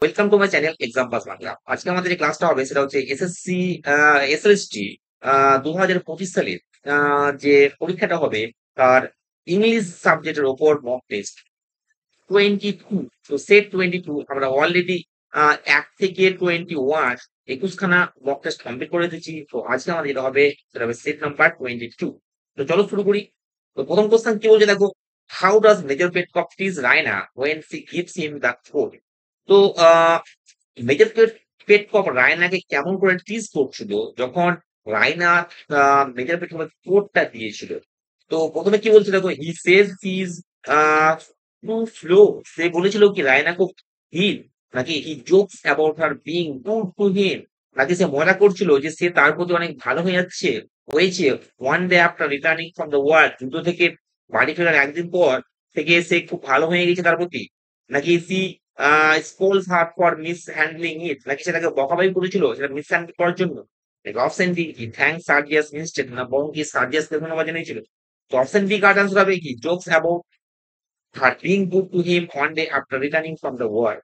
Welcome to my channel exam pass Bangla. আজকে আমাদের যে ক্লাসটা হবে সেটা হচ্ছে এসএসসি এসএলএসটি 2025 সালের যে পরীক্ষাটা হবে তার ইংলিশ সাবজেক্টের ওপর মক টেস্ট 22। তো সেট 22 আমরা অলরেডি 1 থেকে 21 21খানা মক টেস্ট কমপ্লিট করে দিয়েছি। তো আজকে আমাদের যেটা হবে সেটা হবে সেট নাম্বার 22। তো চলো শুরু করি। তো প্রথম কোশ্চেন কি বলছে দেখো, how does Major Petcop tease Raina when she gives him the four. তো মেজর পেটকপ রায়নাকে কেমন করে টিজ করছিল যখন রায়না মেজর পেটকপের কোডটা দিয়েছিল। তো প্রথমে কি বলছিল দেখো, he says is to flow. সে বলেছিল কি রায়না খুব হিল, নাকি he jokes about her being good to him, নাকি সে মজা করছিল যে সে তার প্রতি অনেক ভালো হয়ে যাচ্ছে হয়েছে one day after returning from the world, যুদ্ধ থেকে বাড়ি ফেরার একদিন পর থেকে সে খুব ভালো হয়ে গেছে তার প্রতি, নাকি she scolds her for mishandling it, নাকি সেটাকে বকাবাই করেছিল সেটা মিস হ্যান্ডেল করার জন্য। Option D, he thanks Sergius instead, না বরং কি সার্জিয়াসকে ধন্যবাদ জানিয়েছিল। তো অপশন বি কার্ড আনসার হবে কি jokes about her being good to him one day after returning from the war.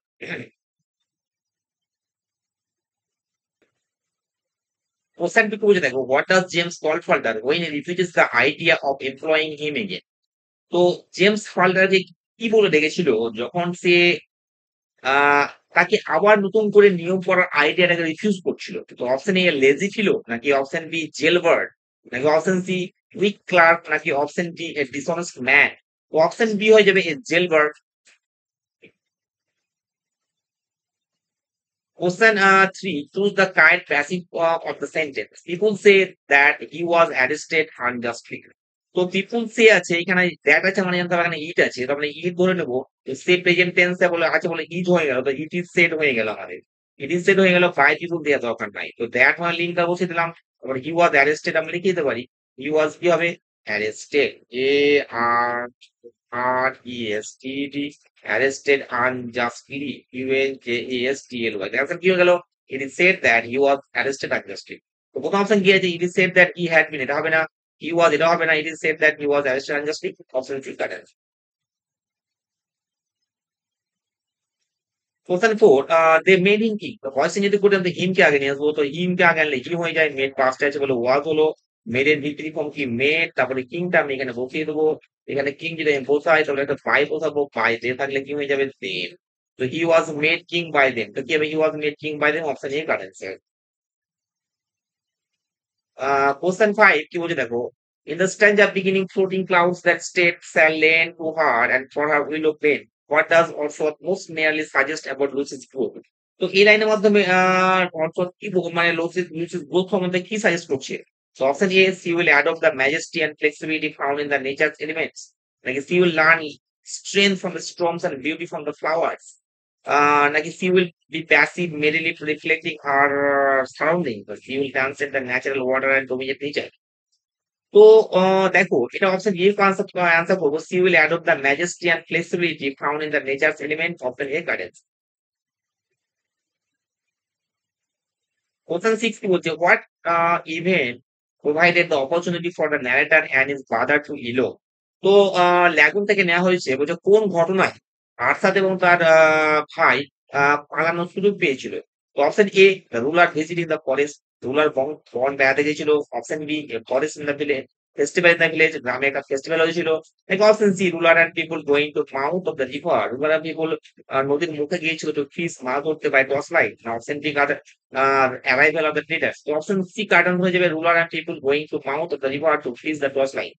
Question two বুঝে দেখো, what does James Colfalter when he refuses the idea of employing him again. তো James ফাল্টারকে কি বলে ডেকেছিল যখন সে আহ তাকে আবার নতুন করে নিয়োগ করার আইডিয়াটাকে রিফিউজ করছিল। তো অপশন এ লেজি ছিল, নাকি অপশন বি জেলবার্ড, নাকি অপশন সি উইক ক্লার্ক, নাকি option D A dishonest man. তো অপশন বি হয়ে যাবে এ জেলবার্ড। Question 3. Choose the correct passive of the sentence. People say that he was arrested unjustly. তো পিপুল সে আছে এখানে, দ্যাট আছে মানে জানতে হবে এখানে ইট আছে, তার মানে ইট ধরে নেবো। সে প্রেজেন্ট টেন্সে বলে আছে বলে ইজ হয়ে গেল, তো ইট ইজ সেড হয়ে গেল আমাদের। ইট ইজ সেড হয়ে গেল, বাই পিপুল দেওয়া দরকার নাই। তো দ্যাট মানে লিঙ্কটা বসে দিলাম। তারপরে হি ওয়াজ অ্যারেস্টেড আমরা লিখে দিতে পারি। হি ওয়াজ কি হবে, arrested, A R R E S T D, arrested unjustly, UNJASTLY। Answer কি হয়ে গেল? It is said that he was arrested unjustly। তো প্রথম অপশন কি আছে, it is said that he had been, এটা হবে না। he was, এটা হবে না। it is said that he was arrested unjustly, option C correct. Question 4, they made him king। তো কোয়েশ্চেন যদি করতাম তো হিম কে আগে নিয়ে আসবো, তো হিম কে আগে আনলে হি হয়ে যায়, মেড পাস্ট আছে বলে ওয়াজ হলো, মেড এর ভিতরি ফর্ম কি মেড, তারপরে কিংটা আমি এখানে বসিয়ে দেবো। এখানে কিং যদি আমি বসাই তাহলে একটা বাই বসাবো, বাই দে থাকলে কি হয়ে যাবে দেম। তো he was made king by them, তো কি হবে, he was made king by them, option A correct sir. Question 5 কি বলছে দেখো, in the stanza beginning floating clouds that state shall lend to her and for her willow plain, what does also most nearly suggest about Lucy's growth। তো এই লাইনের মাধ্যমে অর্থাৎ কি মানে লুসিস গ্রোথ সম্বন্ধে কি সাজেস্ট করছে। তো option A, she will adopt the majesty and flexibility found in the nature's elements, নাকি she will learn strength from the storms and beauty from the flowers, নাকি she will be passive merely reflecting her surrounding, she will transcend the natural water and dominate nature। তো দেখো এটা option A answer answer করবো, she will adopt the majesty and flexibility found in the nature's element, option A correct. Question 6 কি বলছে, what event provided the opportunity for the narrator and his brother to elope. তো lagoon থেকে নেওয়া হয়েছে, বলছে কোন ঘটনায় আর্থার এবং তার ভাই পালানোর সুযোগ পেয়েছিল। তো option A, ruler visiting the forest, ruler বন বেড়াতে গেছিল। Option B, forest in the village, festival in the village, গ্রামে একটা ফেস্টিভ্যাল হয়েছিল। Option C, ruler and people going to mouth of the river, ruler and people নদীর মুখে গিয়েছিল তো ফিশ মাছ ধরতে পায় টর্চ লাইট, না option D arrival of the traders। তো অপশন সি কার্টন হয়ে যাবে, ruler and people going to mouth of the river to fish the torch light.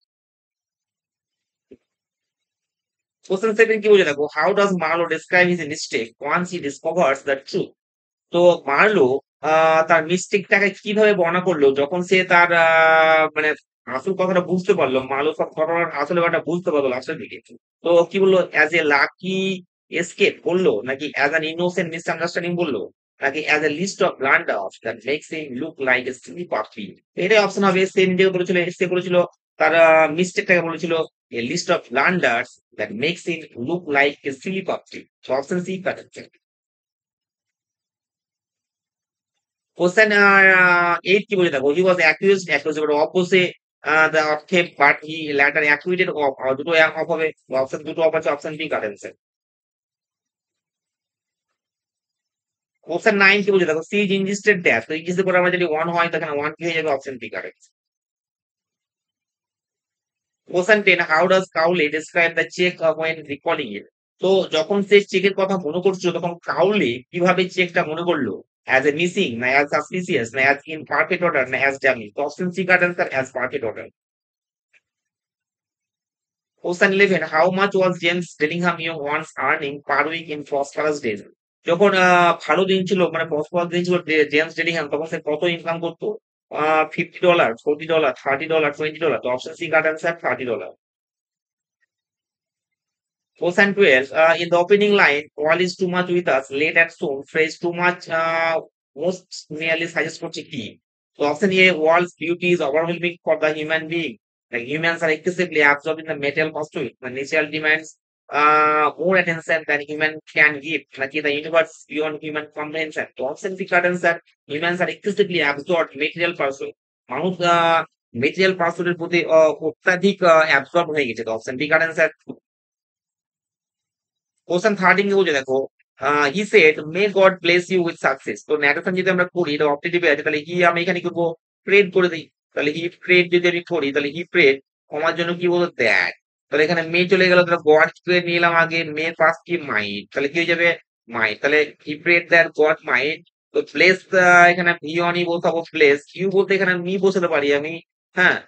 Question 7 কি বলে দেখো, how does Marlow describe his mistake once he discovers the truth. তো Marlow তার মিস্টেকটাকে কিভাবে বর্ণনা করলো যখন সে তার মানে আসল কথাটা বুঝতে পারলো, মার্লো সব ঘটনার আসলে ব্যাপারটা বুঝতে পারলো লাস্টের দিকে। তো কি বললো, অ্যাজ এ লাকি এসকেপ বললো, নাকি অ্যাজ অ্যান ইনোসেন্ট মিসআন্ডারস্ট্যান্ডিং বললো, নাকি as a list of blunders that makes him look like a silly puppy. এটাই অপশন হবে। সে নিজেকে বলেছিল, সে বলেছিল তার মিস্টেকটাকে বলেছিল a list of blunders that makes him look like a silly puppy. তো অপশন সি কারেক্ট। Question 8 কি বলে দেখো, he was accused, accused এর অপোসে the of theft but he later acquitted of, দুটো এক অফ হবে, অপশন দুটো অফ আছে, অপশন বি কারেন্ট। অপশন 9 কি বলছে দেখো, সি ইজ ইনজিস্টেড দ্যাট, তো ইনজিস্টেড করে আমরা যদি 1 হয় তখন 1 কি হয়ে যাবে, option B correct. Question 10, how does Cowley describe the check when recalling it? তো যখন সে চেকের কথা মনে করছিল তখন কাউলি কিভাবে চেকটা মনে করলো, অ্যাজ এ মিসিং না অ্যাজ সাসপিসিয়াস না অ্যাজ ইন পারফেক্ট অর্ডার না অ্যাজ ড্যামেজ? তো option C correct answer, as perfect order. Question 11, how much was James Dellingham young once earning per week in prosperous days? যখন ভালো দিন ছিল, মানে prosperous দিন ছিল জেমস ডেলিংহাম, তখন সে কত ইনকাম করতো? $50, $40, $30, $20? তো option C correct answer, $30। Question 12. In the opening line, all is too much with us, late and soon, phrase too much most merely suggests করছে কি? So option A, world's beauty is overwhelming for the human being. Like humans are excessively absorbed in the material pursuit. The natural demands more attention than human can give. নাকি the universe is beyond human comprehension. তো option C correct answer, humans are excessively absorbed material pursuit. মানুষ material পার্সুটের প্রতি অত্যাধিক absorb হয়ে গেছে। তো option D correct answer. Question 13 কি বলছে দেখো, he said may God bless you with success. তো ন্যারেশন যদি আমরা করি, এটা অপটেটিভে আছে, তাহলে হি আমি এখানে কি করবো, প্রেড করে দিই। তাহলে হি প্রেড যদি আমি করি, তাহলে হি প্রেড আমার জন্য কি বলতো, দ্যাট। তাহলে এখানে মে চলে গেল, তাহলে গড কে নিলাম আগে, মে পাস কি মাইট, তাহলে কি হয়ে যাবে, মাইট। তাহলে হি প্রেড দ্যাট গড মাইট। তো প্লেস এখানে ভি অন ই বসাবো, প্লেস ইউ বলতে এখানে মি বসাতে পারি আমি। হ্যাঁ,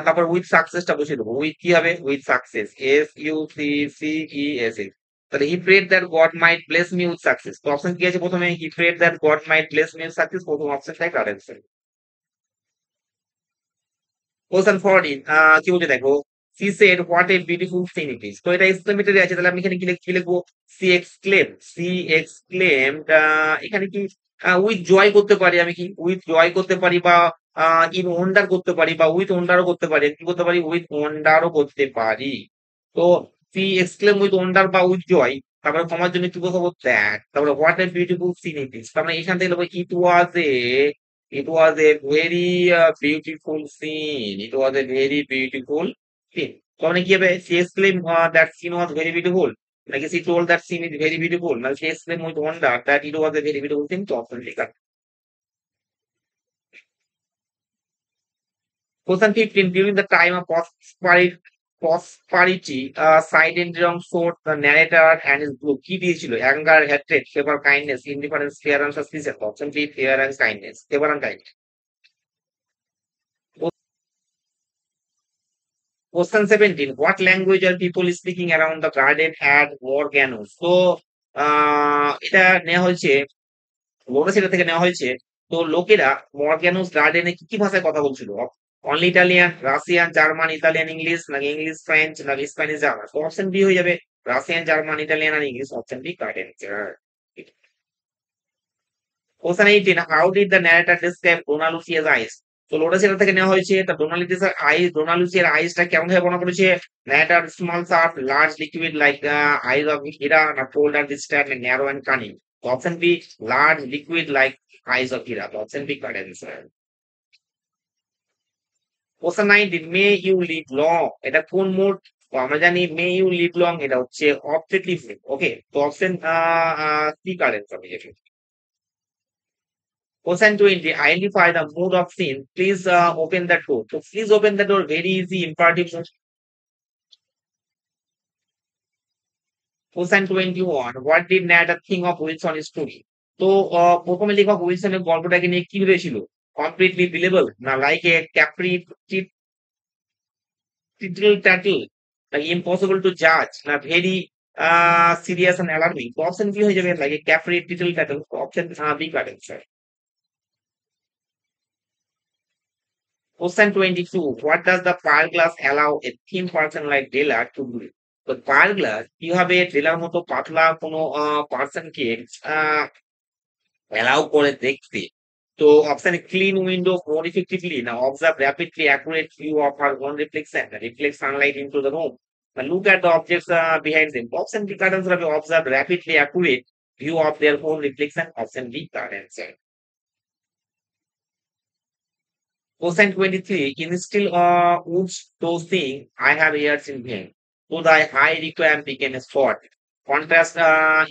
তারপর উইথ সাকসেসটা বসিয়ে দেবো, উইথ কি হবে, with success, S U C C E S S. তাহলে he prayed that God might bless me with success. তো অপশন কি আছে প্রথমে, he prayed that God might bless me with success, প্রথম অপশনটাই কারেক্ট অ্যান্সার। কোশ্চেন 14, কি বলছে দেখো, she said what a beautiful scene it is. তো এটা এক্সক্লেমেটরি আছে, তাহলে আমি এখানে কি লিখবো, সি এক্সক্লেম, সি এক্সক্লেম, এখানে কি উইথ জয় করতে পারি, আমি কি উইথ জয় করতে পারি, বা ইন ওয়ান্ডার করতে পারি, বা উইথ ওয়ান্ডারও করতে পারি, কি করতে পারি, উইথ ওয়ান্ডারও করতে পারি। তো সি এক্সক্লেম উইথ ওয়ান্ডার বা উইথ জয়, তারপরে কমার জন্য কি বলবো, দ্যাট, তারপরে what a beautiful scene it is, তারপরে এখান থেকে লিখবো it was a very beautiful scene. It was a very beautiful scene. তো মানে কি হবে, she exclaimed that scene was very beautiful. Like she told that scene is very beautiful. Now she exclaimed with wonder that it was a very beautiful scene. তো option ঠিক আছে। Question 15. During the time of prosperity, Sidon showed the narrator and his group কি দিয়েছিল, anger, hatred, favor, kindness, indifference, fear and suspicion। Option B, fear and kindness, favor and kindness। Question 17. What language are people speaking around the garden at Morganus? তো এটা নেওয়া হয়েছে, লোরেসিটা থেকে নেওয়া হয়েছে। তো লোকেরা মর্গ্যানুস গার্ডেনে কি কি ভাষায় কথা বলছিল, only Italian, Russian, German, Italian, English, নাকি ইংলিশ, ফ্রেঞ্চ, নাকি স্প্যানিশ, জার্মান? তো অপশন বি হয়ে যাবে, রাশিয়ান, জার্মান, ইটালিয়ান আর English. Option B garden. Question 18, how did the narrator describe Dona Lucius eyes? তো লোরেসিটা থেকে নেওয়া হয়েছে, তা ডোনা লুসিয়ার আইসটা কেমন ভাবে বর্ণনা করেছে, narrator small sharp large liquid like eyes of হীরা, না cold and distant, narrow and cunning? Option B, large liquid like eyes of হীরা। Option B correct answer. Question 19, may you live long, এটা কোন মোড? তো আমরা জানি মে you live long এটা হচ্ছে অবজেক্টিভ। ওকে, তো অপশন সি কারেক্ট হবে। Question 20, identify the mode of sin. Please open that door. So please open the door. Very easy imperative. Question 21, what did Nat think of Wilson's story? তো প্রথমে লেখক উইলসনের গল্পটাকে নিয়ে কি ভেবেছিল, কমপ্লিটলি বিলিভেবল, না like a capri tittle tattle, না impossible to জাজ, না ভেরি সিরিয়াস এন্ড অ্যালার্মিং? তো অপশন কি হয়ে যাবে, like a capri tittle tattle. Option B correct sir. Question 22. What does the pearl glass allow a thin person like Dela to do? তো pearl glass কিভাবে ডেলার মতো পাতলা কোনো পার্সনকে অ্যালাউ করে দেখতে? তো option clean window more effectively, না observe rapidly accurate view of her own reflection, reflect sunlight into the room, না look at the objects behind them? Option B correct answer হবে, observe rapidly accurate view of their own reflection. Option B correct answer. Question 23. In still woods those sing, I have ears in vain. To thy high requiem became a spot. Contrast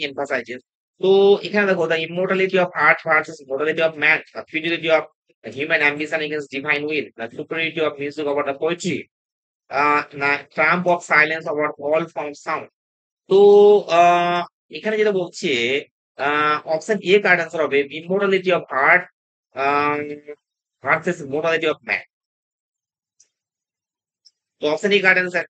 emphasizes. তো এখানে দেখো the immortality of art versus mortality of man, the fidelity of human ambition against divine will, the superiority of music over the poetry, না triumph of silence over all form sound. তো এখানে যেটা বলছে option A correct answer হবে immortality of art versus mortality of man. তো option A correct answer.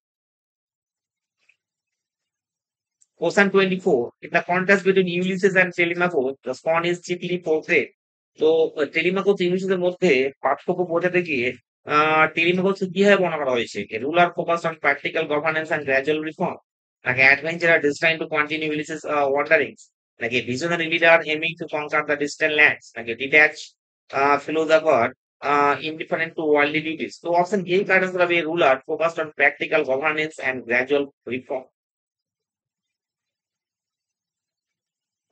Question 24. In the contest between Ulysses and Telemachus, the swan is chiefly portrayed. তো টেলিমাকোস ইউলিসিসের মধ্যে পার্থক্য বোঝাতে গিয়ে টেলিমাকোস কিভাবে বর্ণনা করা হয়েছে? Ruler focus on practical governance and gradual reform, নাকি adventurer designed to continue Ulysses wanderings, নাকি visionary leader aiming to conquer the distant lands, নাকি detached philosopher indifferent to worldly duties. So option A guidance will be a ruler focused on practical governance and gradual reform.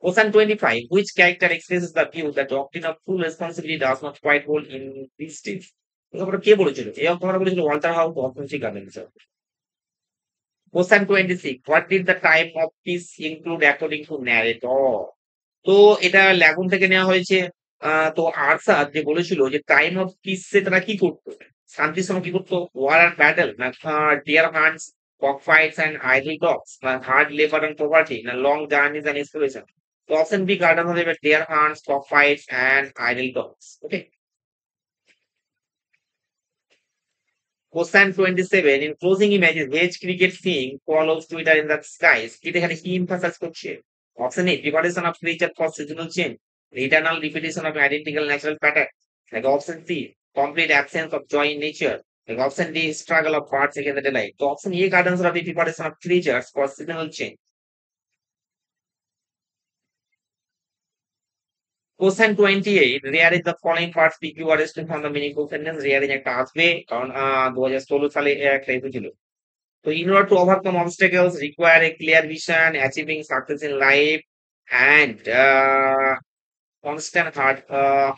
Question 25. Which character expresses the view that doctrine of full responsibility does not quite hold in these days? কথাটা কে বলেছিল? এই কথাটা বলেছিল Walter house অর্থনৈতিক গার্ডেন্সের। Question 26. What did the time of peace include according to narrator? তো এটা ল্যাগুন থেকে নেওয়া হয়েছে। তো আরসার যে বলেছিল যে টাইম অফ পিসে তারা কি করতো? শান্তির সময় কি করতো? ওয়ার অ্যান্ড ব্যাটল, না deer hunts, cock fights and idle talks, না হার্ড লেবার অ্যান্ড পভার্টি, না লং জার্নিজ অ্যান্ড এক্সপ্লোরেশন। তো অপশন বি কার্ডন হবে deer hunts, cock fights and idle talks. Okay. Question 27. In closing images, which cricket scene follows Twitter in the skies? এটা এখানে কি emphasize করছে? Option A, preparation of creature for seasonal change, the eternal repetition of identical natural pattern. Like option C, complete absence of joy in nature. Like option D, struggle of parts against the daylight. So option A guidance of the preparation of creatures for seasonal change. Question 28. Rare is the following parts PQ arresting from the meaningful sentence. Rare is একটা আসবে কারণ 2016 সালে একটা এসেছিল। So in order to overcome obstacles, require a clear vision, achieving success in life, and constant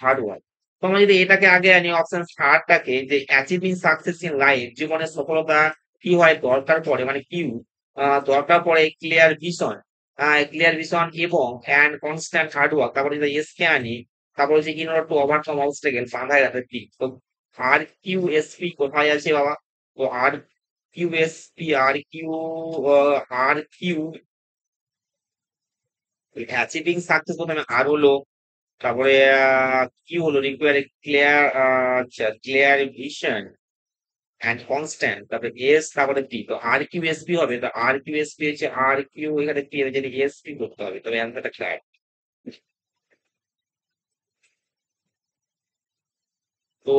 hard work. তো আমরা যদি এটাকে আগে আনি অপশন থার্ডটাকে, যে অ্যাচিভিং সাকসেস ইন লাইফ, জীবনে সফলতা কি হয় দরকার পড়ে, মানে কিউ দরকার পড়ে ক্লিয়ার ভিশন এবং অ্যান্ড কনস্ট্যান্ট হার্ড ওয়ার্ক। তারপরে যদি এস কে আনি, তারপরে যে in order to overcome obstacle, মাথায় রাখে কি। তো আর কিউ এস পি কোথায় আছে বাবা? তো আর কিউএসপি আর Q R Q achieving success প্রথমে আর হলো, তারপরে কি হলো রিকোয়ার ক্লিয়ার, আচ্ছা ক্লিয়ার ভিশন অ্যান্ড কনস্ট্যান্ট, তারপরে এস, তারপরে পি। তো আর কিউ এস পি হবে। তো আর কিউ এস পি হচ্ছে আর কিউ, এখানে পি এর যদি এস পি করতে হবে, তবে অ্যান্সারটা ক্লিয়ার। তো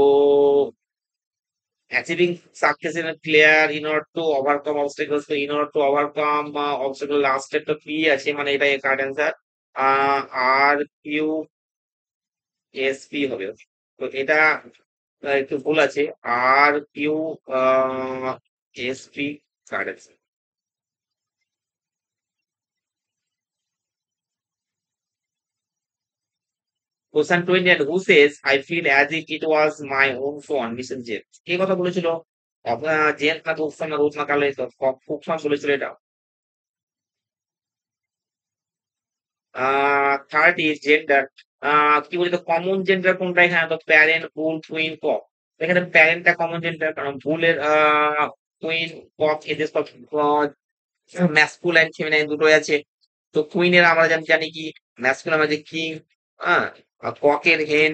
achieving success in a clear in order to overcome obstacles, তো in order to overcome obstacle last step তো পি আছে, মানে এটা কারেক্ট অ্যান্সার। আর কিউ এস পি হবে। তো এটা একটু ভুল আছে। আর কিউ এস পি কারেক্ট আছে। Question 20. And who says I feel as if it was my own phone? Mrs James কে কথা বলেছিল? জেমস না রোকসান, না রোজ না কালে, তো ফুকসান বলেছিল এটা। Third is gender. কি বলি তো কমন জেন্ডার কোনটা এখানে? তো প্যারেন্ট, বুল, কুইন, কক। এখানে প্যারেন্টটা কমন জেন্ডার, কারণ বুলের কুইন, কক এদের সব ম্যাসকুলাইন ফেমিনাইন দুটোই আছে। তো কুইনের আমরা জানি কি ম্যাসকুলাইন, আমাদের কিং, হ্যাঁ, আর ককের হেন,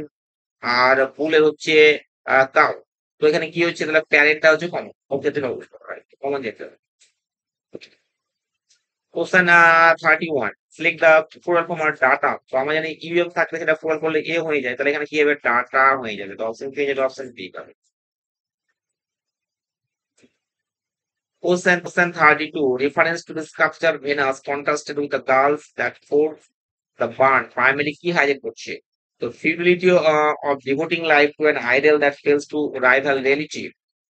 আর বুলের হচ্ছে কাউ। তো এখানে কি হচ্ছে তাহলে প্যারেন্টটা হচ্ছে common, objective common gender. Question 31. Select the full form আর ডাটা। তো আমরা জানি ইউএফ থাকলে সেটা ফুল করলে এ হয়ে যায়, তাহলে এখানে কি হবে? ডাটা হয়ে যাবে। তো অপশন কি হয়ে যাবে? অপশন বি পাবে। Question 32. Reference to the sculpture Venus contrasted with the girls that forced the barn primarily কি হাইলাইট করছে? তো futility of devoting life to an ideal that fails to rival reality,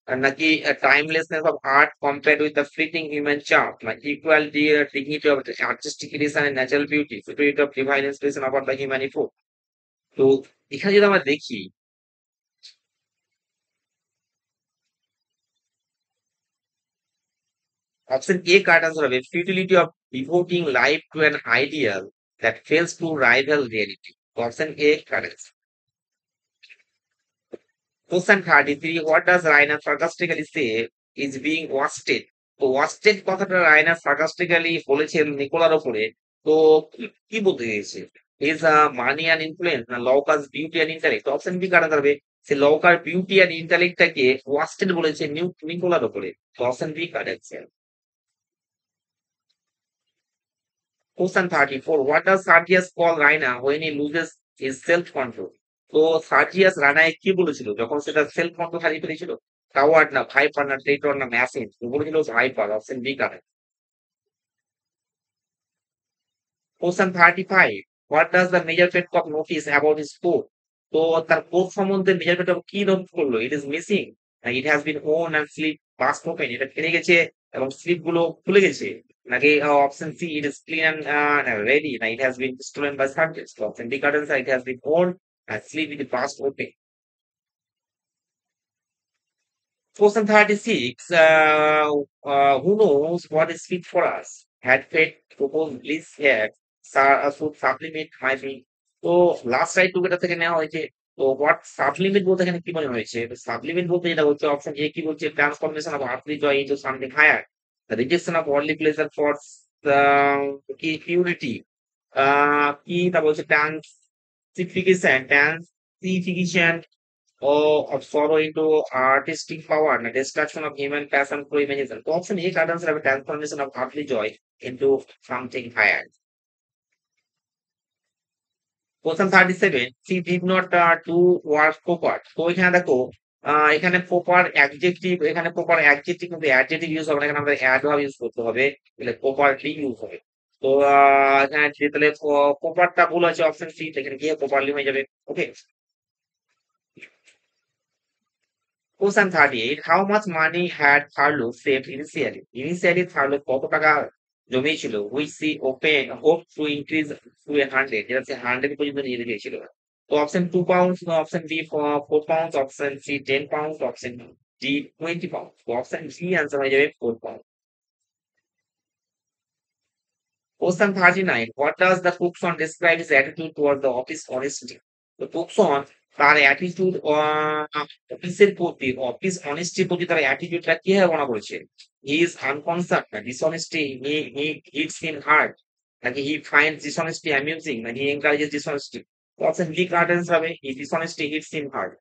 আর নাকি timelessness of art compared with the fleeting human charm, like equality, dignity of artistic creation and natural beauty, futility of divine inspiration about the human effort. তো এখানে যদি আমরা দেখি option A correct answer হবে futility of devoting life to an ideal that fails to rival reality. Option A, correct. Question 33. What does Rainer sarcastically say is being wasted? তো wasted কথাটা রায়নার sarcastically বলেছেন নিকোলার উপরে। তো কি বলতে চেয়েছে? Is money and influence না looks beauty and intellect? Option B কারা যাবে? সে লউকার বিউটি and intellect টাকে wasted বলেছে নিকোলার উপরে। তো option B correct. Question 34. What does Sardius call Raina when he loses his self-control? তো সার্জিয়াস রানায় কি বলেছিল যখন সেটা সেলফ কন্ট্রোল হারিয়ে ফেলেছিল? কাওয়ার্ড না ভাইপার না ট্রেটর না ম্যাসিন? তো বলেছিল viper. Option B correct. Question 35. What does the major Petkov notice about his coat? তো তার কোট সম্বন্ধে মেজর পেটকভ কি নোট করলো? It is missing, it has been worn and slip burst open, এটা ফেলে গেছে এবং স্লিপ গুলো খুলে গেছে, নাকি option C it is clean and ready, না it has been stolen by sergeants? Option D correct, it has been worn and slip it burst open. Question 36. Who knows what is fit for us? Had fate proposed bliss here, should supplement my being. তো last right together থেকে নেওয়া হয়েছে। তো what সাবলিমেট বলতে এখানে কি মনে হয়েছে? সাবলিমেট বলতে যেটা হচ্ছে অপশন এ কি বলছে, transformation of earthly joy into something higher, the rejection of worldly pleasure for কি পিউরিটি, কি তা বলছে ট্রান্সিফিকেশন of sorrow into artistic power and destruction of human passion for imagination. So option A cards have a transformation of earthly joy into something higher. Question 37. She did not do work proper. তো এখানে দেখো এখানে proper adjective, এখানে proper adjective কিন্তু adjective use হবে না, এখানে আমাদের অ্যাড ভাব ইউজ করতে হবে, তাহলে প্রপারলি ইউজ হবে। তো এখানে তাহলে প্রপারটা ভুল আছে অপশন সি, এখানে গিয়ে প্রপারলি হয়ে যাবে। ওকে। Question 38. How much money had Tharlo saved initially? Initially, Tharlo কত টাকা জমিয়েছিল? Which he hoped to increase to 100, যেটা সে 100 পর্যন্ত নিয়ে যেতে চেয়েছিল। তো option 2 pounds, option B 4 pounds, option C 10 pounds, option D 20 pounds. তো অপশন সি আনসার হয়ে যাবে 4 pound. Question 39. What does the Cookson describe his attitude toward the office honesty? তো Cookson তার অ্যাটিটিউড অফিসের প্রতি, অফিস অনেস্টির প্রতি তার অ্যাটিটিউডটা কিভাবে বর্ণনা করেছে? হি ইজ আনকনসার্ন না dishonesty he hits him hard, নাকি হি ফাইন্ডস ডিসঅনেস্টি অ্যামিউজিং, নাকি he encourages dishonesty? Option B correct answer হবে he dishonesty hits him hard.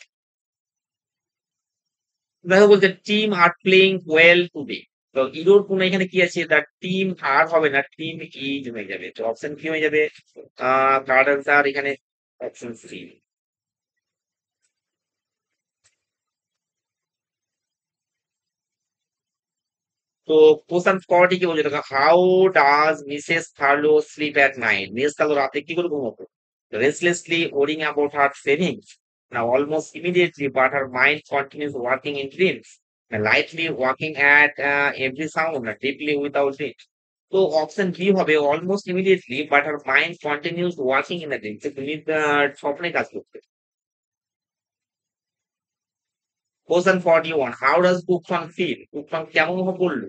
দেখো বলছে team are playing well today. তো ইরোর কোন এখানে কি আছে? দ্য টিম আর হবে না, টিম ইজ হয়ে যাবে। তো অপশন কি হয়ে যাবে? কারেক্ট অ্যান্সার এখানে অপশন সি। তো কোশ্চেন 40 কি বলছে দেখো, how does Mrs Thurlow sleep at night? Mrs Thurlow রাতে কি করে ঘুমোতো? Restlessly worrying about her savings, না almost immediately but her mind continues working in dreams, না lightly working at every sound, না ডিপলি উইদাউট ইট? তো option B হবে almost immediately but her mind continues working in the dream, তুমি স্বপ্নে কাজ করতে। Question 41. How does Cookson feel? Cookson কেমন অনুভব করলো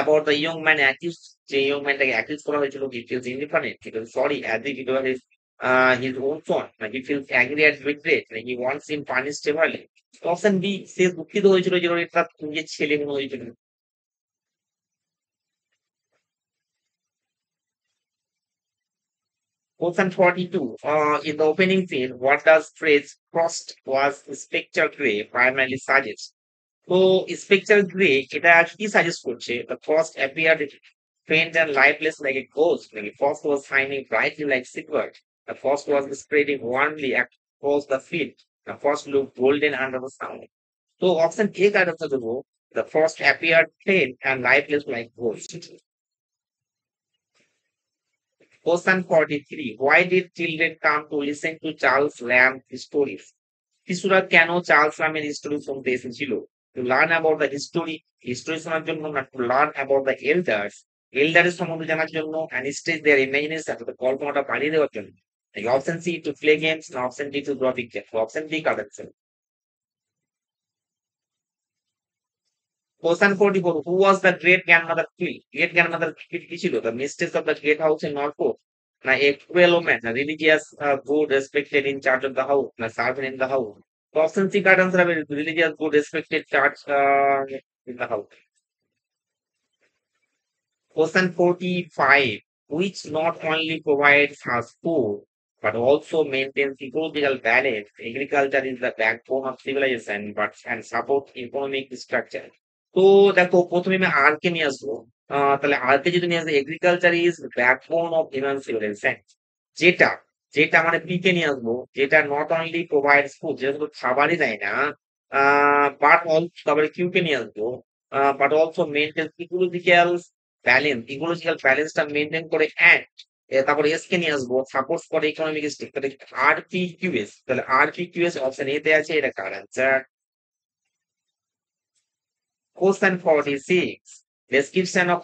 about the young man accused, যে young ম্যানটাকে অ্যাকিউজ করা হয়েছিল? He feels indifferent, he feels sorry as if it was his own son, like he feels angry at regret, like he wants him punished severely. Option B, সে দুঃখিত হয়েছিল যে ওর তার নিজের ছেলে মনে হয়েছিল। Question 42. In the opening scene, what does phrase Frost was spectre gray primarily suggest? তো স্পেকট্রাল গ্রে এটা কি সাজেস্ট করছে? The frost appeared faint and lifeless like a ghost. The frost was shining brightly like silver. The frost was spreading warmly across the field. The frost looked golden under the sun. So option A correct answer দেবো, the frost appeared faint and lifeless like ghost. Question 43. Why did children come to listen to Charles Lamb stories? শিশুরা কেন Charles ল্যাম্বের story শুনতে এসেছিল? To learn about the history, history শোনার জন্য, না to learn about the elders, এল্ডারের সম্বন্ধে জানার জন্য, and stretch their imagination, কল্পনাটা বাড়িয়ে দেওয়ার জন্য? Option C to play games, না option D to draw pictures? Option D correct. Question 44. Who was the great grandmother Queen? Great grandmother কি ছিল? The mistress of the great house in Norfolk, না a cruel woman, a religious, good, respected in charge of the house, na servant in the house. So option C correct answer হবে religious, good, respected, charge in the house. Question 45, which not only provides us food but also maintains ecological balance. Agriculture is the backbone of civilization but and support economic structure. তো দেখো প্রথমে আমি আর কে নিয়ে আসবো। তাহলে আর কে যদি নিয়ে আসবো, agriculture is backbone of human civilisation. যেটা যেটা মানে পি কে নিয়ে আসবো, যেটা নট অনলি প্রোভাইডস ফুড, যেটা শুধু খাবারই দেয় না, বাট অলসো, তারপরে কিউ কে নিয়ে আসবো, but also maintains ecological balance, ecological ব্যালেন্সটা মেনটেন করে, অ্যান্ড তারপরে এস কে নিয়ে আসবো, সাপোর্টস করে ইকোনমিক স্টেট। তাহলে আর পি কিউ এস, তাহলে আর P Q S option A তে আছে, এটা কার answer. Question 46. Description of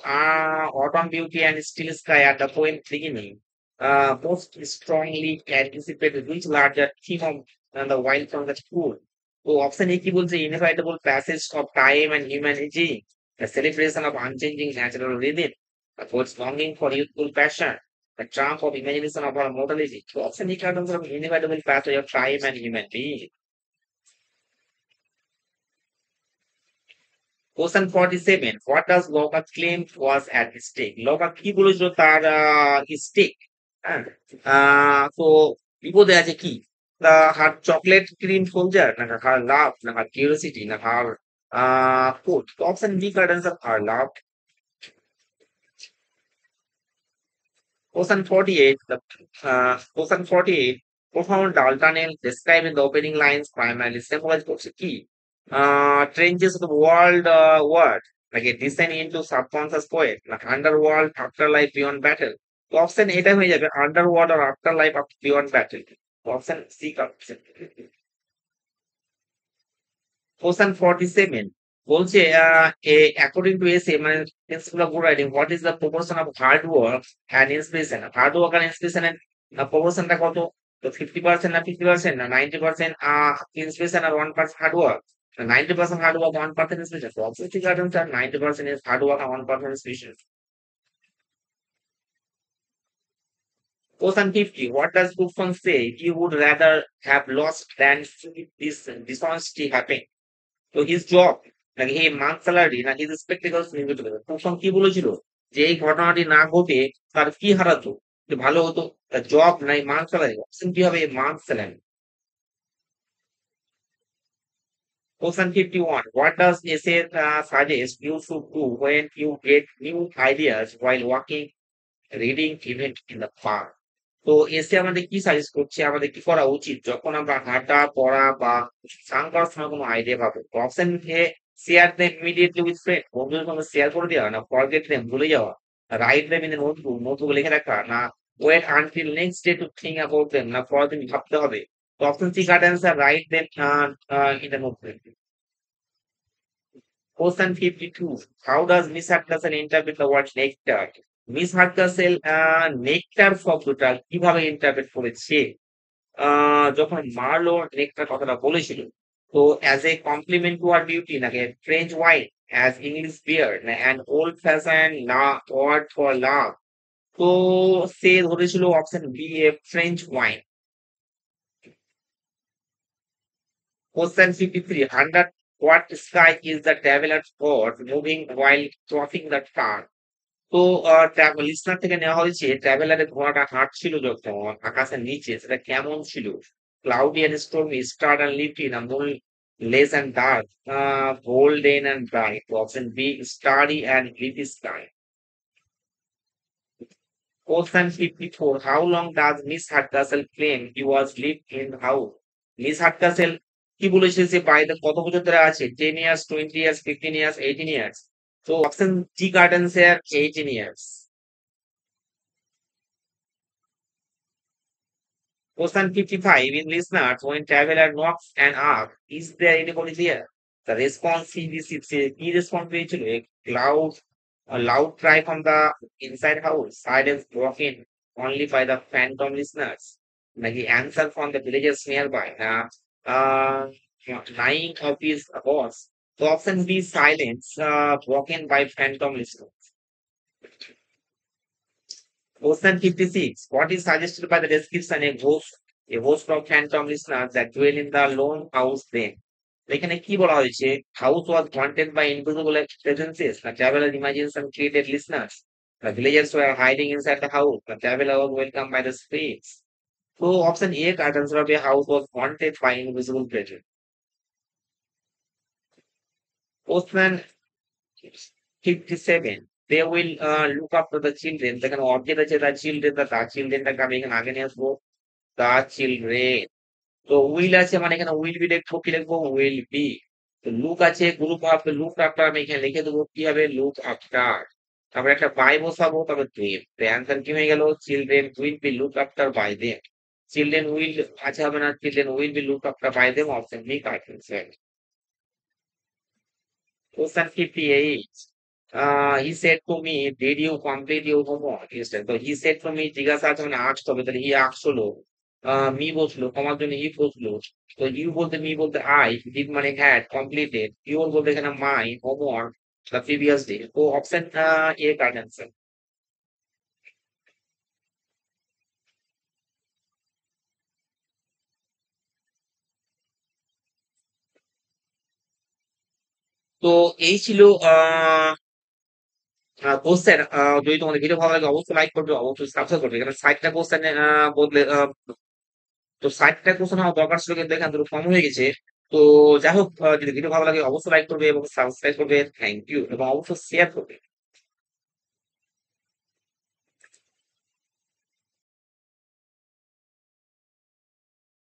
autumn beauty and still sky at the poem beginning. Most strongly anticipated which larger theme of the wild from the school. তো option A কি বলছে? Inevitable passage of time and humanity, the celebration of unchanging natural rhythm, the poet's longing for youthful passion, the triumph of imagination of our mortality. So option E comes from inevitable passage of time and humanity. Question 47. What does Locke claim was at stake? Locke কি বলেছিল তার stake? হ্যাঁ, তো বিপদে আছে কি? হার chocolate cream soldier, না হার লাভ, না হার কিউরিওসিটি, না her coat. Option B correct answer, her love. Question 48. Question 48. Profound Daltonel described in the opening lines primarily symbolize করছে কি? Trenches of the world word, like a descent into subconscious poet, like underworld, afterlife beyond battle. তো option এটা হয়ে যাবে underworld আর afterlife beyond battle. Option C correct. Question 47 বলছে according to essay মানে principle of good writing, what is the proportion of hard work and inspiration? Hard work and inspiration এর proportionটা কত? তো 50% না 50% না 90% inspiration R 1% hard work? 90% hard work, 1% inspiration. So obviously correct answer 90% is hard work and 1% inspiration. Question 50. What does Buffon say? He would rather have lost than see this dishonesty happen. তো his job, নাকি এই month salary, নাকি his স্পেক্টিকলস নির্মিত করে। প্রথম কি বলেছিল যে এই ঘটনাটি না ঘটে তার কি হারাতো, যে ভালো হতো, তার জব নাই মান্থ স্যালারি। অপশন কি হবে? Month salary. Question 51. What does essay suggest you should do when you get new ideas while walking, reading, even in the park? তো এসে আমাদের কি সাজেস্ট করছে, আমাদের কি করা উচিত যখন আমরা হাঁটা, পড়া বা স্নান করার সময় কোনো আইডিয়া পাবো? Option A share them immediately with friend, বন্ধুদের সঙ্গে শেয়ার করে দেওয়া, না ফরগেট দেম ভুলে যাওয়া, write them in notebook, notebook লিখে রাখা, না wait until next day to think about them, না পরের দিন ভাবতে হবে। তো option C correct answer, write them in the notebook. Question 52. How does Miss Hardcastle interpret the word nectar? Miss Hardcastle nectar শব্দটা কিভাবে ইন্টারপ্রেট করেছে? যখন মার্লো নেকটার কথাটা বলেছিল, তো as a compliment to her beauty, নাকি French wine, as English beer, না an old fashion word for love. তো সে ধরেছিল option B a French wine. Question 53. Under what sky is the traveler spot moving while crossing the car? তো listener থেকে নেওয়া হয়েছে ট্রাভেলারের ঘোড়াটা হাঁটছিল যখন আকাশের নিচে, সেটা কেমন ছিল? Cloudy and stormy, star and leafy, না moonless and dark, golden and bright. Option B starry and leafy sky. Question 54. How long does Miss Hardcastle claim he was lived in house? Miss Hardcastle কি বলেছে যে বাড়িতে কত বছর ধরে আছে? 10 years, 20 years, 15 years, 18 years. So option D correct answer, 18 years. Question 55. In listeners, when traveler knocks and asks, is there anybody there? The response he receives, key response পেয়েছিল, a loud cry from the inside house, silence broken only by the phantom listeners. Like the answer from the villagers nearby, uh, lying of his horse. So option B, silence broken by phantom listeners. Question 56. What is suggested by the description a host of phantom listeners that dwell in the lone house then? এখানে কি বলা হয়েছে? House was haunted by invisible presences. The traveler imagination created listeners. The villagers were hiding inside the house. The traveler was welcomed by the spirits. So option A correct answer of a house was haunted by invisible presence. Question 57. They will look after the children. যেখানে object আছে the children, the childrenটাকে আমি এখানে আগে নিয়ে আসবো the children. তো will আছে মানে এখানে উইল বি লিখবো কি লিখবো উইল বি। তো লুক আছে গ্রুপ অফ লুক আফটার আমি এখানে লিখে দেবো কি হবে লুক আফটার। তারপরে একটা বাই বসাবো তারপর দেম। তো অ্যান্সার কি হয়ে গেল children will be look after by them. Children will আছে হবে না children will be look after by them option B correct answer. Question 58. He said to me, did you complete your homework? Yes, তো he said to me জিজ্ঞাসা আছে মানে asked হবে তাহলে he asked হলো মি বসলো কমার জন্য ই বসলো তো ইউ বলতে মি বলতে আই ডিড মানে হ্যাড কমপ্লিটেড ইউর বলতে এখানে my homework the previous day তো অপশন এ কারেক্ট অ্যান্সার। তো এই ছিল আহ কোশ্চেন। যদি তোমাদের ভিডিও ভালো লাগে অবশ্যই লাইক করবে অবশ্যই সাবস্ক্রাইব করবে এখানে 60টা কোশ্চেন বদলে তো 60টা কোশ্চেন আমার দরকার ছিল কিন্তু এখান থেকে কম হয়ে গেছে। তো যাই হোক যদি ভিডিও ভালো লাগে অবশ্যই লাইক করবে এবং সাবস্ক্রাইব করবে থ্যাংক ইউ এবং অবশ্যই শেয়ার করবে।